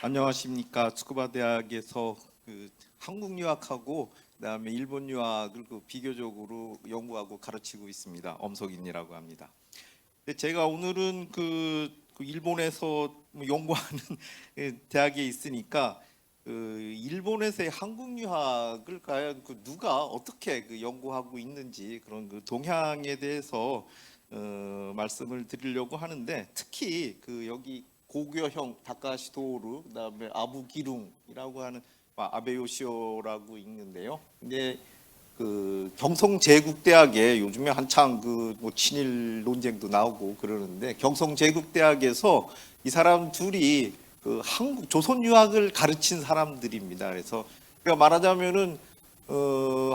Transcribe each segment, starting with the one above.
안녕하십니까.筑波대학에서 한국 유학하고 그다음에 일본 유학을 비교적으로 연구하고 가르치고 있습니다. 엄석인이라고 합니다. 근데 제가 오늘은 일본에서 연구하는 대학에 있으니까 일본에서의 한국 유학을 과연 누가 어떻게 연구하고 있는지 그런 동향에 대해서 말씀을 드리려고 하는데, 특히 여기 고교형 다카시 도루, 그다음에 아부기룽이라고 하는 아베 요시오라고 있는데요. 근데 경성제국대학에 요즘에 한창 친일 논쟁도 나오고 그러는데, 경성제국대학에서 이 사람 둘이 한국 조선 유학을 가르친 사람들입니다. 그래서 말하자면은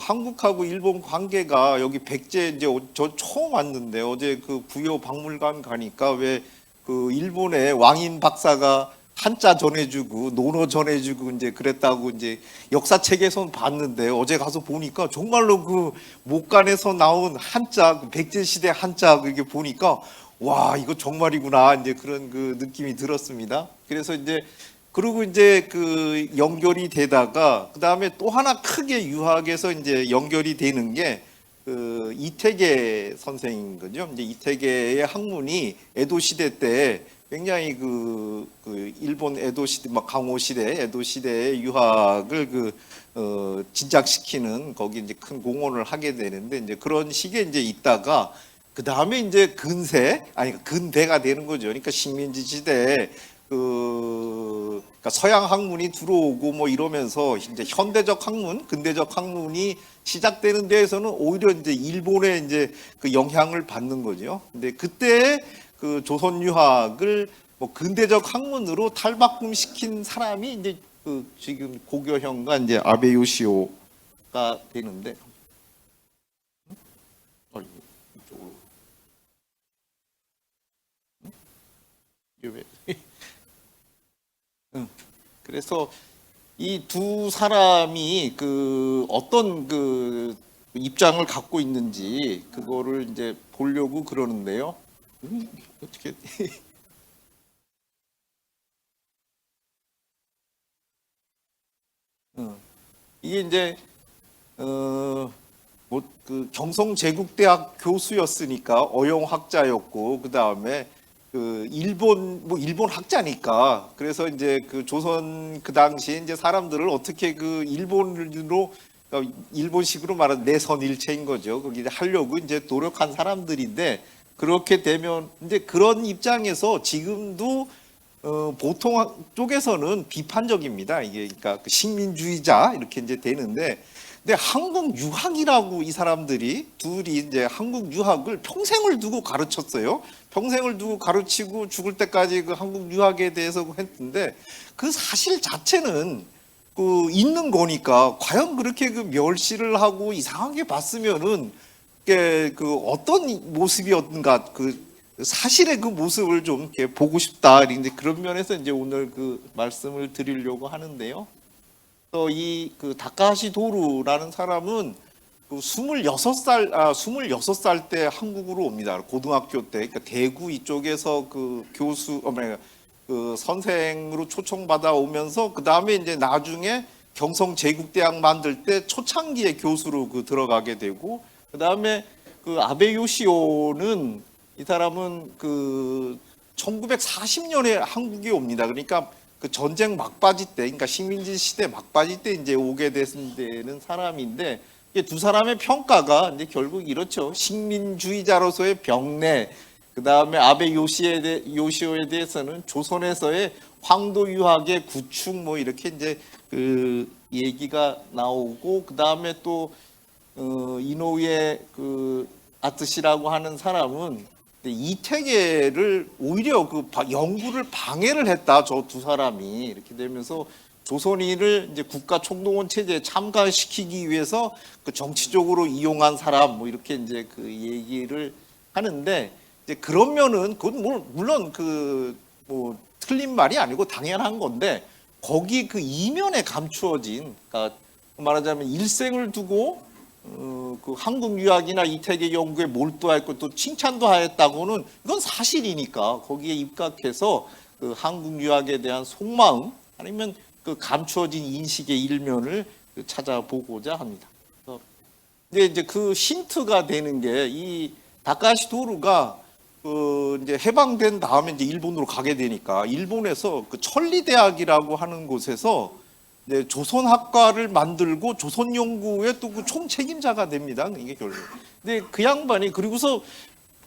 한국하고 일본 관계가, 여기 백제 이제 저 처음 왔는데 어제 부여 박물관 가니까 왜 일본의 왕인 박사가 한자 전해주고 논어 전해주고 이제 그랬다고 이제 역사책에선 봤는데, 어제 가서 보니까 정말로 목간에서 나온 한자, 백제 시대 한자 이게 보니까 와, 이거 정말이구나 이제 그런 느낌이 들었습니다. 그래서 이제 그리고 이제 연결이 되다가 그 다음에 또 하나 크게 유학에서 이제 연결이 되는 게 이태계 선생인 거죠. 이제 이태계의 학문이 에도 시대 때 굉장히 일본 에도 시대, 강호 시대, 에도 시대의 유학을 진작시키는, 거기 이제 큰 공헌을 하게 되는데, 이제 그런 식에 이제 있다가 그 다음에 이제 근대가 되는 거죠. 그러니까 식민지 시대에 그러니까 서양 학문이 들어오고 이러면서 이제 현대적 학문, 근대적 학문이 시작되는 데에서는 오히려 이제 일본의 이제 영향을 받는 거죠. 근데 그때 조선 유학을 근대적 학문으로 탈바꿈시킨 사람이 이제 지금 고교형과 이제 아베 요시오가 되는데, 이쪽으로 그래서 이 두 사람이 어떤 입장을 갖고 있는지 그거를 이제 보려고 그러는데요. 어떻게 이게 이제 경성제국대학 교수였으니까 어용학자였고, 그 다음에 일본 학자니까, 그래서 이제 조선 당시 이제 사람들을 어떻게 일본으로, 일본식으로 말하면 내선일체인 거죠. 거기 하려고 이제 노력한 사람들인데, 그렇게 되면 이제 그런 입장에서 지금도 보통 쪽에서는 비판적입니다. 이게 그러니까 식민주의자 이렇게 이제 되는데, 근데 한국 유학이라고 이 사람들이 둘이 이제 한국 유학을 평생을 두고 가르쳤어요. 평생을 두고 가르치고 죽을 때까지 한국 유학에 대해서 했는데, 그 사실 자체는 있는 거니까 과연 그렇게 멸시를 하고 이상하게 봤으면은 어떤 모습이었는가, 사실의 모습을 좀 이렇게 보고 싶다. 이제 그런 면에서 이제 오늘 말씀을 드리려고 하는데요. 또 이 다카하시 도루라는 사람은 26살 때 한국으로 옵니다. 고등학교 때. 그러니까 대구 이쪽에서 선생으로 초청받아 오면서, 그 다음에 이제 나중에 경성제국대학 만들 때 초창기에 교수로 들어가게 되고, 그 다음에 아베 요시오는, 이 사람은 1940년에 한국에 옵니다. 그러니까 전쟁 막바지 때, 그러니까 식민지 시대 막바지 때 이제 오게 되는 사람인데, 두 사람의 평가가 이제 결국 이렇죠. 식민주의자로서의 병내, 그 다음에 아베 요시오에 대해서는 조선에서의 황도 유학의 구축 이렇게 이제 얘기가 나오고, 그 다음에 또 이노우에 아트시라고 하는 사람은 이태계를 오히려 연구를 방해를 했다. 저 두 사람이 이렇게 되면서 조선인을 이제 국가 총동원 체제에 참가시키기 위해서 정치적으로 이용한 사람 이렇게 이제 얘기를 하는데, 이제 그러면은 그건 물론 틀린 말이 아니고 당연한 건데, 거기 이면에 감추어진, 그러니까 말하자면 일생을 두고 한국 유학이나 이태계 연구에 몰두했고 또 칭찬도 하였다고는, 이건 사실이니까 거기에 입각해서 한국 유학에 대한 속마음, 아니면 그 감추어진 인식의 일면을 찾아보고자 합니다. 근데 이제 그 힌트가 되는 게 이 다카시 도루가 그 이제 해방된 다음에 이제 일본으로 가게 되니까 일본에서 그 천리대학이라고 하는 곳에서 이제 조선학과를 만들고 조선 연구의 또 그 총책임자가 됩니다. 이게 결국. 근데 그 양반이 그리고서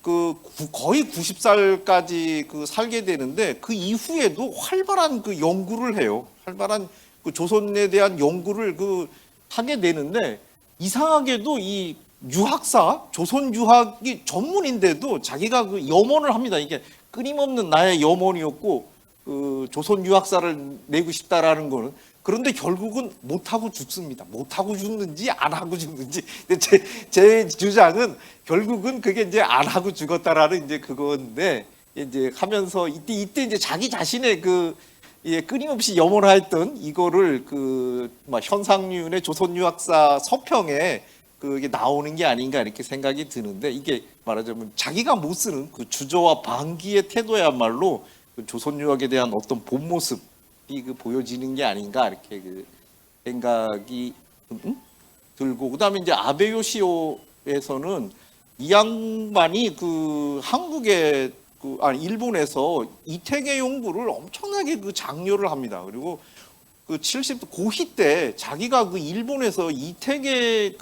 그 거의 90살까지 그 살게 되는데 그 이후에도 활발한 그 연구를 해요. 활발한 그 조선에 대한 연구를 그 하게 되는데 이상하게도 이 유학사, 조선 유학이 전문인데도 자기가 그 염원을 합니다. 이게 끊임없는 나의 염원이었고 그 조선 유학사를 내고 싶다라는 거는 그런데 결국은 못하고 죽습니다. 못하고 죽는지 안 하고 죽는지. 제 주장은 결국은 그게 이제 안 하고 죽었다라는 이제 그건데 이제 하면서 이때 이제 자기 자신의 그 끊임없이 염원하였던 이거를 그 현상윤의 조선 유학사 서평에 그게 나오는 게 아닌가 이렇게 생각이 드는데 이게 말하자면 자기가 못 쓰는 그 주저와 반기의 태도야말로 그 조선 유학에 대한 어떤 본 모습이 그 보여지는 게 아닌가 이렇게 그 생각이 들고 그다음에 이제 아베 요시오에서는 이 양반이 그 한국에 아니 일본에서 이태계 연구를 엄청나게 그 장려를 합니다. 그리고 그 70도 고희 때 자기가 그 일본에서 이태계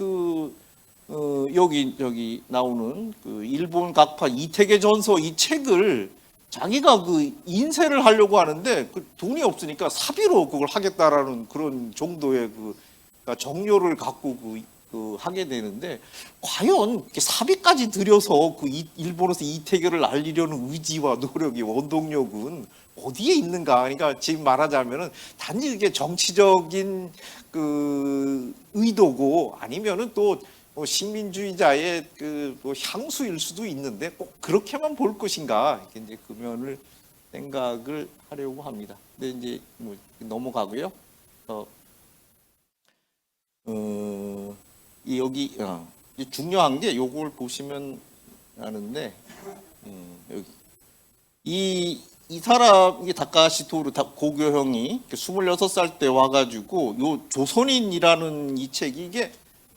여기 나오는 그 일본 각파 이태계 전서 이 책을 자기가 그 인쇄를 하려고 하는데 그 돈이 없으니까 사비로 그걸 하겠다라는 그런 정도의 그러니까 정료를 갖고 그 하게 되는데 과연 이렇게 사비까지 들여서 그 일본에서 이태계를 알리려는 의지와 노력이 원동력은 어디에 있는가? 그러니까 지금 말하자면은 단지 이게 정치적인 그 의도고 아니면은 또 식민주의자의 그 향수일 수도 있는데 꼭 그렇게만 볼 것인가? 이렇게 이제 그 면을 생각을 하려고 합니다. 근데 이제 뭐 넘어가고요. 여기 중요한 게 요걸 보시면 아는데 여기 이 사람 이게 다카시 토루 고교형이 26살 때 와가지고 요 조선인이라는 이 책이 이게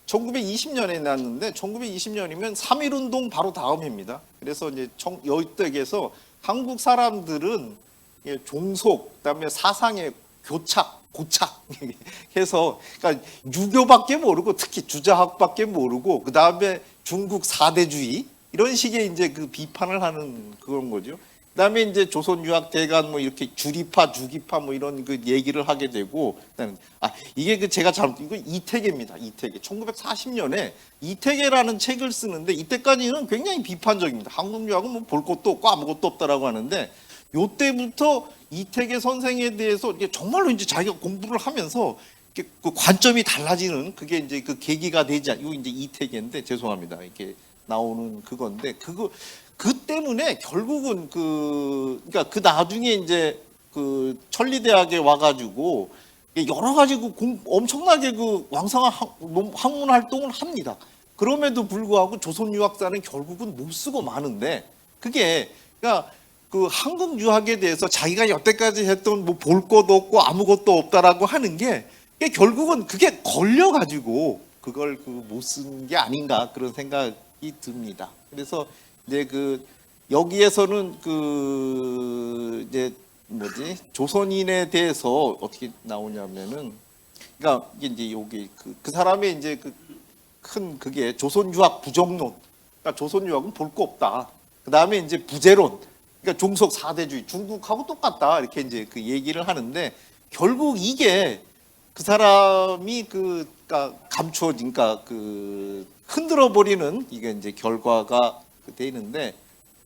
1920년에 났는데 1920년이면 3.1운동 바로 다음 해입니다. 그래서 이제 여기에서 한국 사람들은 종속 그다음에 사상의 고착 해서 그러니까 유교밖에 모르고 특히 주자학밖에 모르고 그 다음에 중국 사대주의 이런 식의 이제 그 비판을 하는 그런 거죠. 그다음에 이제 조선 유학 대간 뭐 이렇게 주리파 주기파 뭐 이런 그 얘기를 하게 되고 이게 그 제가 이거 이태계입니다. 이태계 1940년에 이태계라는 책을 쓰는데 이때까지는 굉장히 비판적입니다. 한국 유학은 뭐 볼 것도 없고 아무것도 없다라고 하는데 요때부터 이태계 선생에 대해서 정말로 이제 자기가 공부를 하면서 그 관점이 달라지는 그게 이제 그 계기가 되지 이거 이제 이태계인데 죄송합니다. 이렇게 나오는 그건데 그 때문에 결국은 그러니까 그 나중에 이제 그 천리대학에 와가지고 여러 가지 엄청나게 그 왕성한 학문 활동을 합니다. 그럼에도 불구하고 조선 유학사는 결국은 못 쓰고 마는데 그게 그러니까 그 한국 유학에 대해서 자기가 여태까지 했던 뭐 볼 것도 없고 아무것도 없다라고 하는 게 결국은 그게 걸려가지고 그걸 못 쓴 게 아닌가 그런 생각이 듭니다. 그래서 이제 여기에서는 이제 조선인에 대해서 어떻게 나오냐면은 그러니까 이제 여기 그 사람의 이제 큰 그게 조선 유학 부정론. 그러니까 조선 유학은 볼 거 없다. 그 다음에 이제 부재론. 그러니까 종속 사대주의 중국하고 똑같다 이렇게 이제 그 얘기를 하는데 결국 이게 그 사람이 그러니까 감추어진 그러니까 흔들어 버리는 이게 이제 결과가 되는데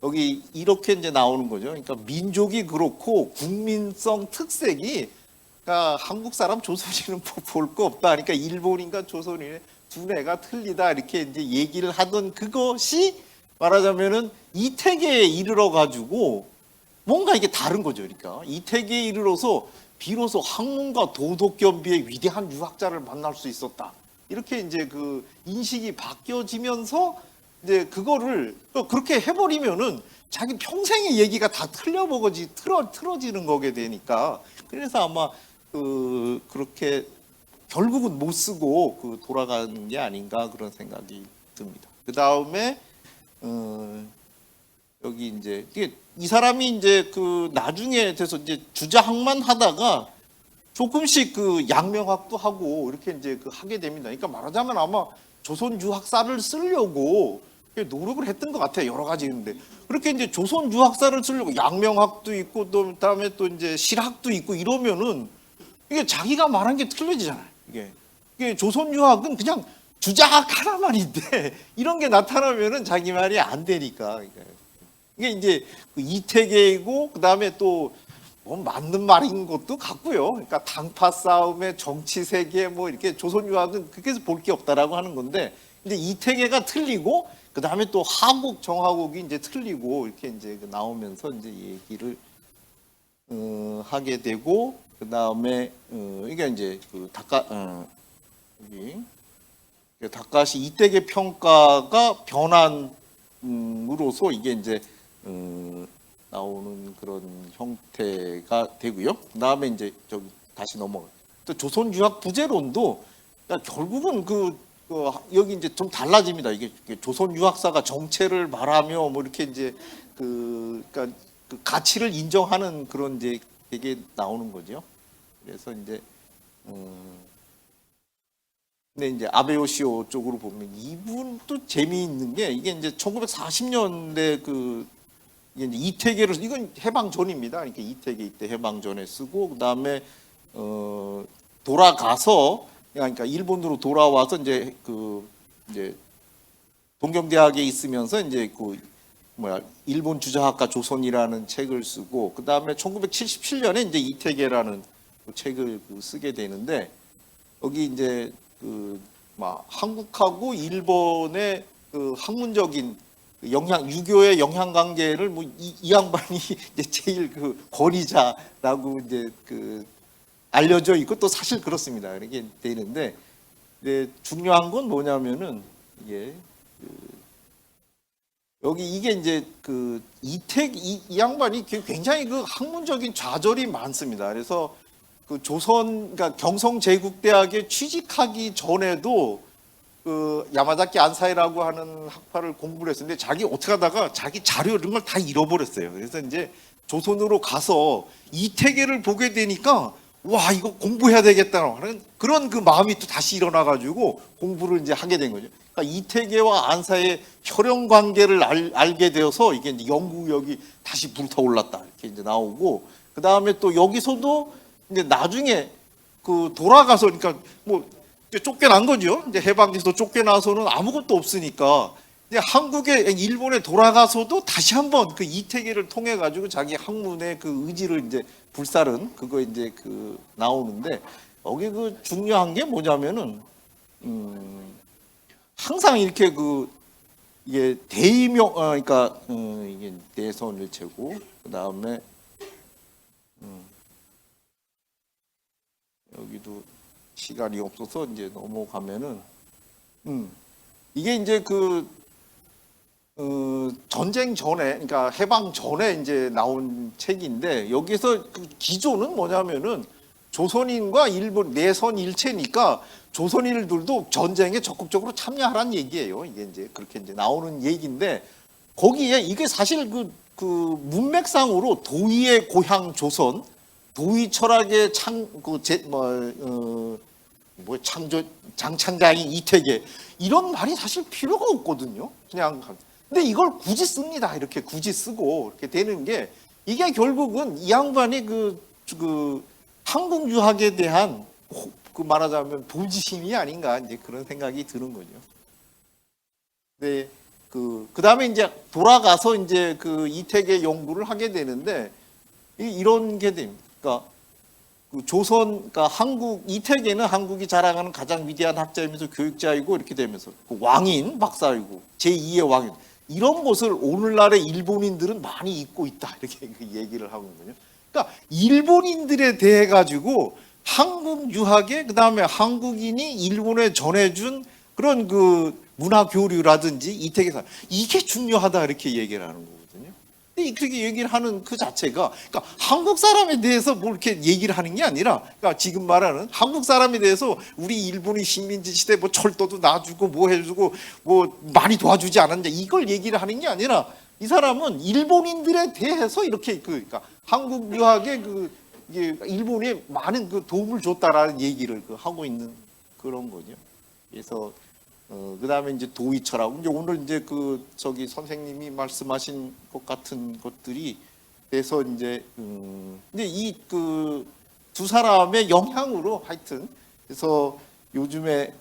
여기 이렇게 이제 나오는 거죠. 그러니까 민족이 그렇고 국민성 특색이 그러니까 한국 사람 조선인은 볼 거 없다. 그러니까 일본인과 조선인의 두뇌가 틀리다 이렇게 이제 얘기를 하던 그것이 말하자면은 이태계에 이르러 가지고 뭔가 이게 다른 거죠. 그러니까 이태계에 이르러서 비로소 학문과 도덕 겸비의 위대한 유학자를 만날 수 있었다. 이렇게 이제 그 인식이 바뀌어지면서 이제 그거를 그렇게 해버리면은 자기 평생의 얘기가 다 틀어지는 거게 되니까 그래서 아마 그렇게 결국은 못 쓰고 돌아가는 게 아닌가 그런 생각이 듭니다. 그 다음에 여기 이제 이 사람이 이제 나중에 돼서 이제 주자학만 하다가 조금씩 양명학도 하고 이렇게 이제 하게 됩니다. 그러니까 말하자면 아마 조선 유학사를 쓰려고 노력을 했던 것 같아요. 여러 가지 있는데 그렇게 이제 조선 유학사를 쓰려고 양명학도 있고 또 그다음에 또 이제 실학도 있고 이러면은 이게 자기가 말한 게 틀려지잖아요. 이게 조선 유학은 그냥 주자학 하나만인데 이런 게 나타나면은 자기 말이 안 되니까. 이게 이제 이태계이고 그다음에 또 뭐 맞는 말인 것도 같고요. 그러니까 당파 싸움에 정치 세계 뭐 이렇게 조선 유학은 그렇게 볼 게 없다라고 하는 건데 이제 이태계가 틀리고 그다음에 또 하국 정하국이 이제 틀리고 이렇게 이제 나오면서 이제 얘기를 하게 되고 그다음에 이게 이제 여기 다카시 이태계 평가가 변환으로서 이게 이제 나오는 그런 형태가 되고요. 그다음에 이제 저기 다시 넘어가. 또 조선 유학 부재론도 그러니까 결국은 여기 이제 좀 달라집니다. 이게 조선 유학사가 정체를 말하며 뭐 이렇게 이제 그러니까 가치를 인정하는 그런 이제 되게 나오는 거죠. 그래서 이제 근데 이제 아베요시오 쪽으로 보면 이분 또 재미있는 게 이게 이제 1940년대 이게 이제 이태계를 이건 해방 전입니다. 그러니까 이태계 이때 해방 전에 쓰고 그다음에 돌아가서 그러니까 일본으로 돌아와서 이제 이제 동경대학에 있으면서 이제 일본 주자학과 조선이라는 책을 쓰고 그다음에 1977년에 이제 이태계라는 책을 쓰게 되는데 여기 이제 한국하고 일본의 학문적인 유교의 영향 관계를 이 양반이 이제 제일 권위자라고 이제 알려져 있고 또 사실 그렇습니다. 이렇게 되는데 중요한 건 뭐냐면은 이게 여기 이게 이제 이 양반이 굉장히 학문적인 좌절이 많습니다. 그래서 그러니까 경성제국대학에 취직하기 전에도 야마자키 안사이라고 하는 학파를 공부를 했었는데 자기 어떻게 하다가 자기 자료 이런 걸 다 잃어버렸어요. 그래서 이제 조선으로 가서 이태계를 보게 되니까 와 이거 공부해야 되겠다는 그런 마음이 또 다시 일어나가지고 공부를 이제 하게 된 거죠. 그러니까 이태계와 안사의 혈연 관계를 알게 되어서 이게 이제 연구력이 다시 불타올랐다 이렇게 이제 나오고 그 다음에 또 여기서도 이제 나중에 돌아가서 그러니까 뭐 쫓겨난 거죠. 이제 해방돼서 쫓겨나서는 아무것도 없으니까 이제 일본에 돌아가서도 다시 한번 이태계를 통해 가지고 자기 학문의 의지를 이제 불살은 그거 이제 나오는데 여기 중요한 게 뭐냐면은 항상 이렇게 이게 대의명 그러니까 이게 대선일체고 그 다음에 여기도 시간이 없어서 이제 넘어가면은 이게 이제 전쟁 전에 그러니까 해방 전에 이제 나온 책인데 여기서 기조는 뭐냐면은 조선인과 일본 내선 일체니까 조선인들도 전쟁에 적극적으로 참여하라는 얘기예요. 이게 이제 그렇게 이제 나오는 얘기인데 거기에 이게 사실 문맥상으로 도의의 고향 조선, 도의 철학의 장창자인 이태계 이런 말이 사실 필요가 없거든요. 그냥 근데 이걸 굳이 씁니다. 이렇게 굳이 쓰고 이렇게 되는 게 이게 결국은 이 양반이 한국 유학에 대한 말하자면 보지심이 아닌가 이제 그런 생각이 드는 거죠. 네, 그다음에 이제 돌아가서 이제 이태계 연구를 하게 되는데 이런 게 됩니다. 그러니까 그러니까 이태계는 한국이 자랑하는 가장 위대한 학자이면서 교육자이고 이렇게 되면서 왕인 박사이고 제2의 왕인 이런 것을 오늘날의 일본인들은 많이 잊고 있다 이렇게 얘기를 하고 있거든요. 그러니까 일본인들에 대해 가지고 한국 유학에 그다음에 한국인이 일본에 전해준 그런 문화 교류라든지 이태계사 이게 중요하다 이렇게 얘기를 하는 거거든요. 그렇게 얘기를 하는 그 자체가, 그러니까 한국 사람에 대해서 뭐 이렇게 얘기를 하는 게 아니라, 그러니까 지금 말하는 한국 사람에 대해서 우리 일본이 식민지 시대 뭐 철도도 놔주고 뭐 해주고 뭐 많이 도와주지 않았냐 이걸 얘기를 하는 게 아니라, 이 사람은 일본인들에 대해서 이렇게 그러니까 한국 유학에 이게 일본에 많은 그 도움을 줬다라는 얘기를 하고 있는 그런 거죠. 그래서 그다음에 이제 도의처라고 이제 오늘 이제 저기 선생님이 말씀하신 것 같은 것들이 돼서 이제 근데 이 두 사람의 영향으로 하여튼 그래서 요즘에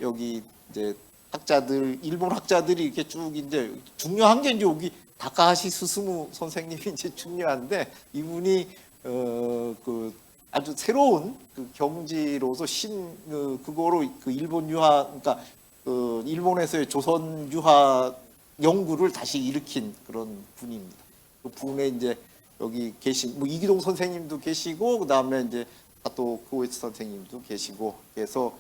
여기 이제 학자들 일본 학자들이 이렇게 쭉 이제 중요한 게 이제 여기 다카하시 스스무 선생님이 이제 중요한데, 이분이 아주 새로운 경지로서 그거로 일본 유학, 그러니까 일본에서의 조선 유학 연구를 다시 일으킨 그런 분입니다. 그 분에 이제 여기 계신 뭐 이기동 선생님도 계시고, 그다음에 이제 사토 코에츠 선생님도 계시고, 그래서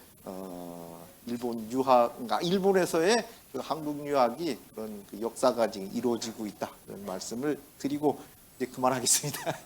일본 유학, 그러니까 일본에서의 한국 유학이 그런 역사가 지금 이루어지고 있다, 그런 말씀을 드리고 이제 그만하겠습니다.